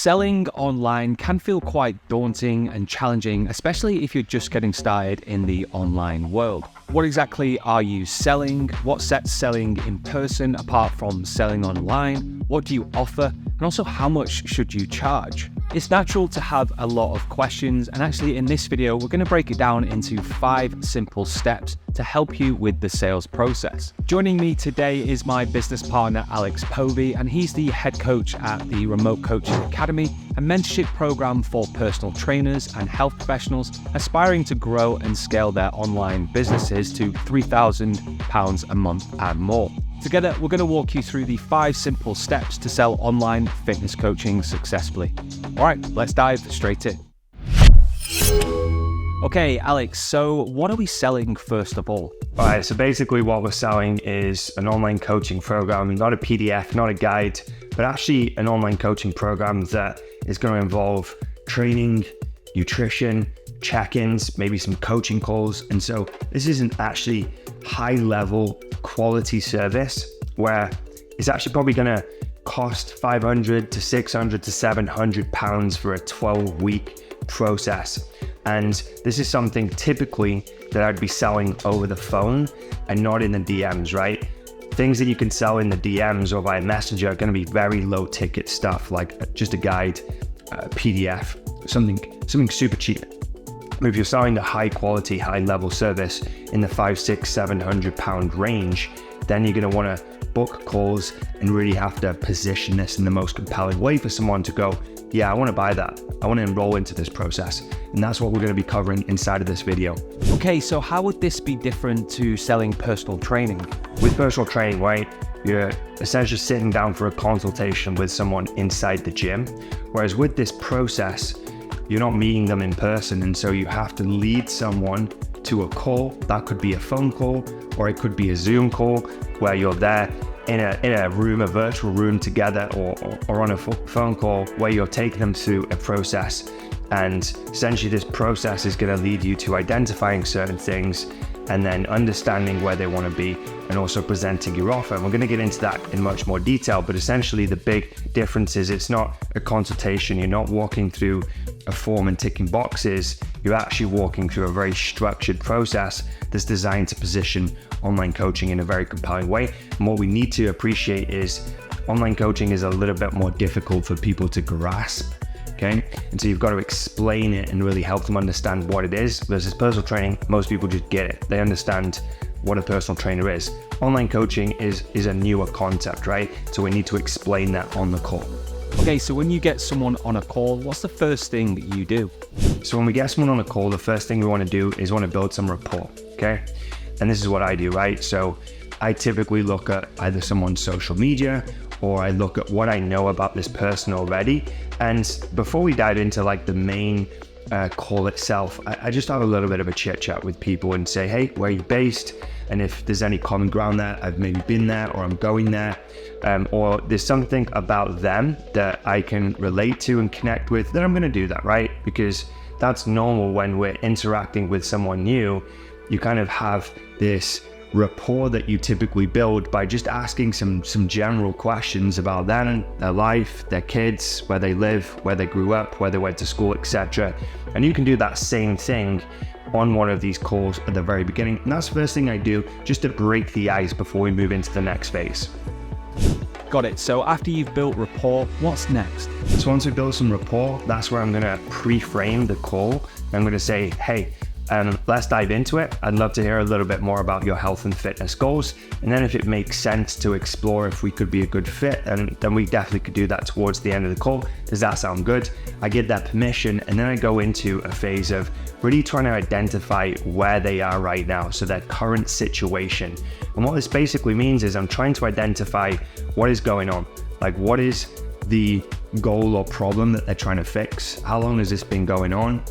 Selling online can feel quite daunting and challenging, especially if you're just getting started in the online world. What exactly are you selling? What sets selling in person apart from selling online? What do you offer? And also, how much should you charge? It's natural to have a lot of questions, and actually in this video, we're going to break it down into 5 simple steps to help you with the sales process. Joining me today is my business partner, Alex Povey, and he's the head coach at the Remote Coaching Academy, a mentorship program for personal trainers and health professionals aspiring to grow and scale their online businesses to £3,000 a month and more. Together, we're going to walk you through the 5 simple steps to sell online fitness coaching successfully. All right, let's dive straight in. Okay, Alex, so what are we selling first of all? All right, so basically what we're selling is an online coaching program, not a PDF, not a guide, but actually an online coaching program that is going to involve training, nutrition, check-ins, maybe some coaching calls. And so this isn't actually high-level quality service where it's actually probably going to cost $500 to $600 to £700 for a 12-week process. And this is something typically that I'd be selling over the phone and not in the DMs, right? Things that you can sell in the DMs or via Messenger are going to be very low ticket stuff, like just a guide, a PDF, something super cheap. But if you're selling a high quality, high level service in the £500, £600, £700 range, then you're going to want to book calls and really have to position this in the most compelling way for someone to go, yeah, I want to buy that. I want to enroll into this process. And that's what we're going to be covering inside of this video. Okay, so how would this be different to selling personal training? With personal training, right, you're essentially sitting down for a consultation with someone inside the gym. Whereas with this process, you're not meeting them in person. And so you have to lead someone to a call. That could be a phone call, or it could be a Zoom call where you're there in a room, a virtual room together, or on a phone call where you're taking them through a process. And essentially this process is going to lead you to identifying certain things and then understanding where they want to be and also presenting your offer. And we're going to get into that in much more detail, but essentially the big difference is it's not a consultation. You're not walking through a form and ticking boxes. You're actually walking through a very structured process that's designed to position online coaching in a very compelling way. And what we need to appreciate is online coaching is a little bit more difficult for people to grasp. Okay, and so you've got to explain it and really help them understand what it is. Versus personal training, most people just get it. They understand what a personal trainer is. Online coaching is a newer concept, right? So we need to explain that on the call. Okay, so when you get someone on a call, what's the first thing that you do? So when we get someone on a call, the first thing we want to do is want to build some rapport, okay? And this is what I do, right? So I typically look at either someone's social media or I look at what I know about this person already. And before we dive into like the main call itself, I just have a little bit of a chit chat with people and say, hey, where are you based? And if there's any common ground there, I've maybe been there or I'm going there, or there's something about them that I can relate to and connect with, then I'm going to do that, right? Because that's normal when we're interacting with someone new. You kind of have this rapport that you typically build by just asking some general questions about them, their life, their kids, where they live, where they grew up, where they went to school, etc. And you can do that same thing on one of these calls at the very beginning. And that's the first thing I do just to break the ice before we move into the next phase. Got it. So after you've built rapport, what's next? So once we build some rapport, that's where I'm going to pre-frame the call. I'm going to say, hey, let's dive into it. I'd love to hear a little bit more about your health and fitness goals. And then if it makes sense to explore if we could be a good fit, and then we definitely could do that towards the end of the call. Does that sound good? I give that permission, and then I go into a phase of really trying to identify where they are right now, so their current situation. And what this basically means is I'm trying to identify what is going on. Like, what is the goal or problem that they're trying to fix? How long has this been going on?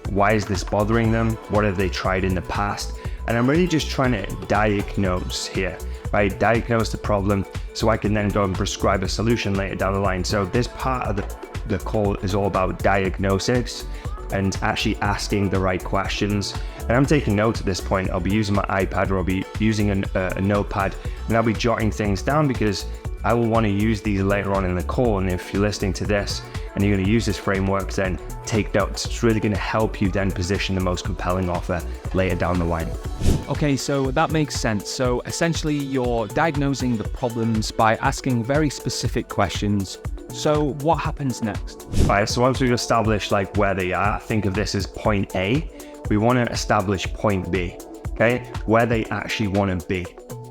Why is this bothering them? What have they tried in the past? And I'm really just trying to diagnose here, right? Diagnose the problem so I can then go and prescribe a solution later down the line. So this part of the call is all about diagnosis and actually asking the right questions. And I'm taking notes at this point. I'll be using my iPad or I'll be using a notepad, and I'll be jotting things down because I will want to use these later on in the call. And if you're listening to this and you're going to use this framework, then take notes. It's really going to help you then position the most compelling offer later down the line. Okay, so that makes sense. So essentially you're diagnosing the problems by asking very specific questions. So what happens next? All right, so once we've established like where they are, think of this as point A. We want to establish point B, okay? Where they actually want to be.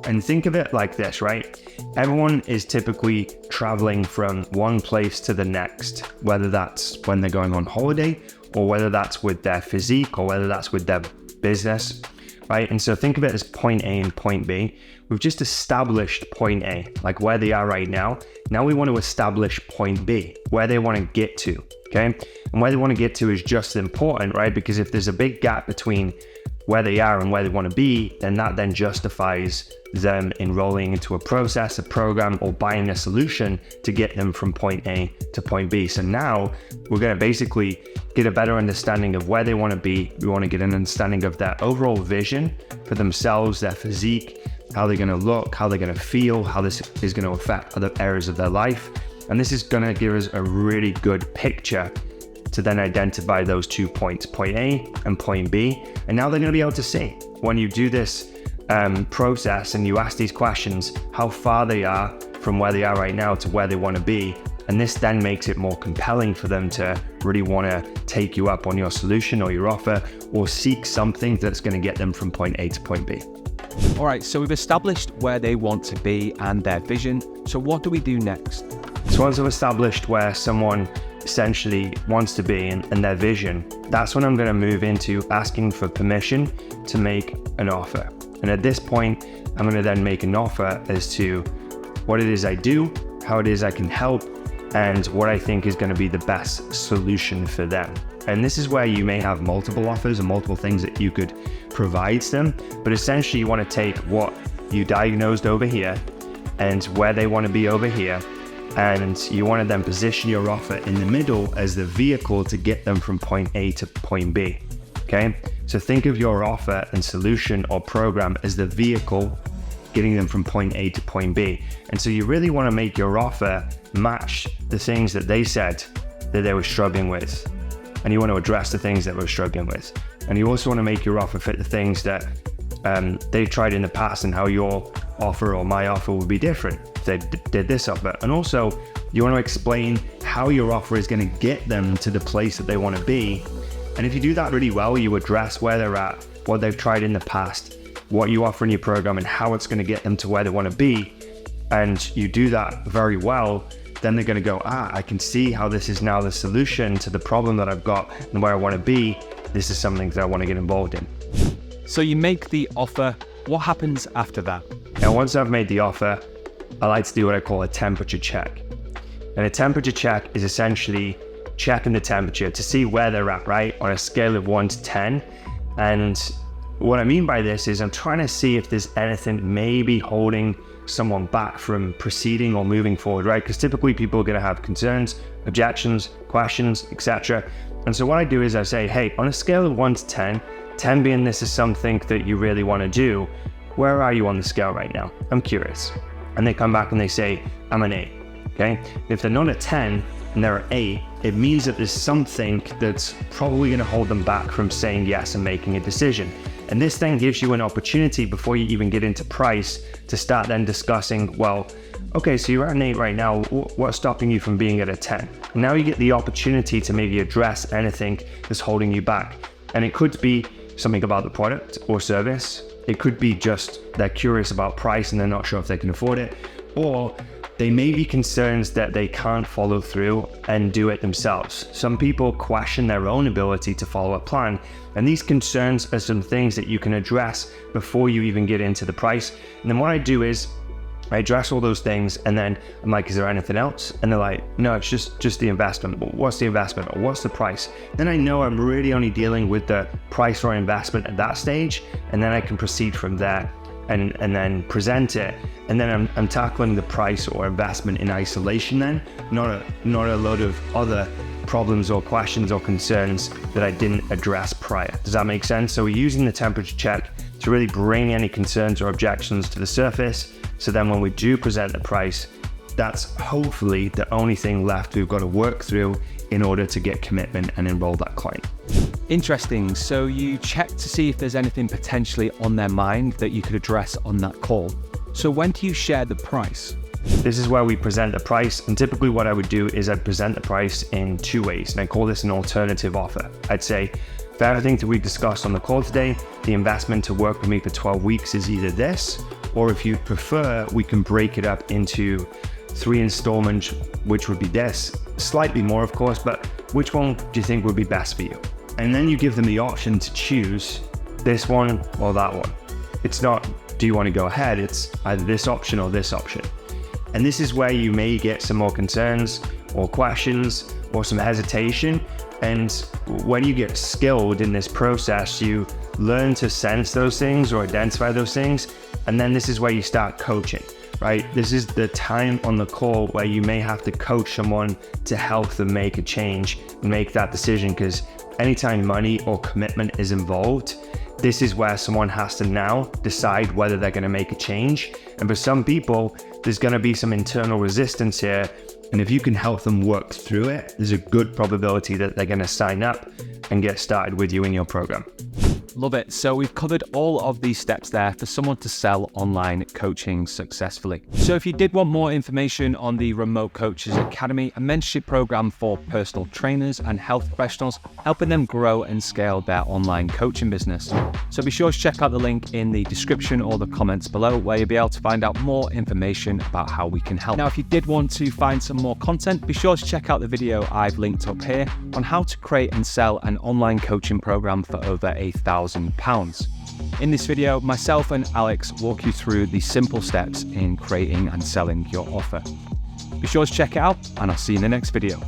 And think of it like this, right? Everyone is typically traveling from one place to the next, whether that's when they're going on holiday or whether that's with their physique or whether that's with their business, right? And so think of it as point A and point B. We've just established point A, like where they are right now. Now we want to establish point B, where they want to get to, okay? And where they want to get to is just as important, right? Because if there's a big gap between where they are and where they want to be, then that then justifies them enrolling into a process, a program, or buying a solution to get them from point A to point B. So now we're going to basically get a better understanding of where they want to be. We want to get an understanding of their overall vision for themselves, their physique, how they're going to look, how they're going to feel, how this is going to affect other areas of their life. And this is going to give us a really good picture to then identify those 2 points, point A and point B. And now they're going to be able to see when you do this process and you ask these questions, how far they are from where they are right now to where they want to be. And this then makes it more compelling for them to really want to take you up on your solution or your offer or seek something that's going to get them from point A to point B. All right, so we've established where they want to be and their vision. So what do we do next? So once I've established where someone essentially wants to be and their vision, that's when I'm going to move into asking for permission to make an offer. And at this point, I'm going to then make an offer as to what it is I do, how it is I can help, and what I think is going to be the best solution for them. And this is where you may have multiple offers and multiple things that you could provide them. But essentially you want to take what you diagnosed over here and where they want to be over here, and you want to then position your offer in the middle as the vehicle to get them from point A to point B, okay? So think of your offer and solution or program as the vehicle getting them from point A to point B. And so you really want to make your offer match the things that they said that they were struggling with. And you want to address the things that we're struggling with. And you also want to make your offer fit the things that they've tried in the past and how your offer or my offer would be different if they did this offer. And also you want to explain how your offer is going to get them to the place that they want to be. And if you do that really well, you address where they're at, what they've tried in the past, what you offer in your program and how it's going to get them to where they want to be. And you do that very well, then they're going to go, I can see how this is now the solution to the problem that I've got and where I want to be. This is something that I want to get involved in. So you make the offer. What happens after that? Now, once I've made the offer, I like to do what I call a temperature check. And a temperature check is essentially checking the temperature to see where they're at, right? On a scale of 1 to 10. And what I mean by this is I'm trying to see if there's anything maybe holding someone back from proceeding or moving forward, right? Because typically people are going to have concerns, objections, questions, etc. And so what I do is I say, hey, on a scale of 1 to 10, 10 being this is something that you really want to do, where are you on the scale right now? I'm curious. And they come back and they say, I'm an 8, okay? If they're not a 10 and they're an 8, it means that there's something that's probably going to hold them back from saying yes and making a decision. And this then gives you an opportunity before you even get into price to start then discussing, well, okay, so you're at an 8 right now. What's stopping you from being at a 10? And now you get the opportunity to maybe address anything that's holding you back. And it could be something about the product or service. It could be just they're curious about price and they're not sure if they can afford it. Or they may be concerns that they can't follow through and do it themselves. Some people question their own ability to follow a plan. And these concerns are some things that you can address before you even get into the price. And then what I do is I address all those things and then I'm like, is there anything else? And they're like, no, it's just the investment. Well, what's the investment or what's the price? Then I know I'm really only dealing with the price or investment at that stage. And then I can proceed from there and then present it. And then I'm tackling the price or investment in isolation then, not a load of other problems or questions or concerns that I didn't address prior. Does that make sense? So we're using the temperature check to really bring any concerns or objections to the surface. So then when we do present the price, that's hopefully the only thing left we've got to work through in order to get commitment and enroll that client. Interesting. So you check to see if there's anything potentially on their mind that you could address on that call. So when do you share the price? This is where we present the price, and typically what I would do is I'd present the price in two ways, and I call this an alternative offer. I'd say, for everything that we discussed on the call today, the investment to work with me for 12 weeks is either this, or if you prefer, we can break it up into 3 installments, which would be this. Slightly more, of course, but which one do you think would be best for you? And then you give them the option to choose this one or that one. It's not, do you want to go ahead? It's either this option or this option. And this is where you may get some more concerns or questions or some hesitation. And when you get skilled in this process, you learn to sense those things or identify those things. And then this is where you start coaching, right? This is the time on the call where you may have to coach someone to help them make a change and make that decision, because anytime money or commitment is involved, this is where someone has to now decide whether they're going to make a change. And for some people, there's going to be some internal resistance here. And if you can help them work through it, there's a good probability that they're going to sign up and get started with you in your program. Love it. So we've covered all of these steps there for someone to sell online coaching successfully. So if you did want more information on the Remote Coaches Academy, a mentorship program for personal trainers and health professionals, helping them grow and scale their online coaching business. So be sure to check out the link in the description or the comments below, where you'll be able to find out more information about how we can help. Now, if you did want to find some more content, be sure to check out the video I've linked up here on how to create and sell an online coaching program for over £1,000. In this video, myself and Alex walk you through the simple steps in creating and selling your offer. Be sure to check it out, and I'll see you in the next video.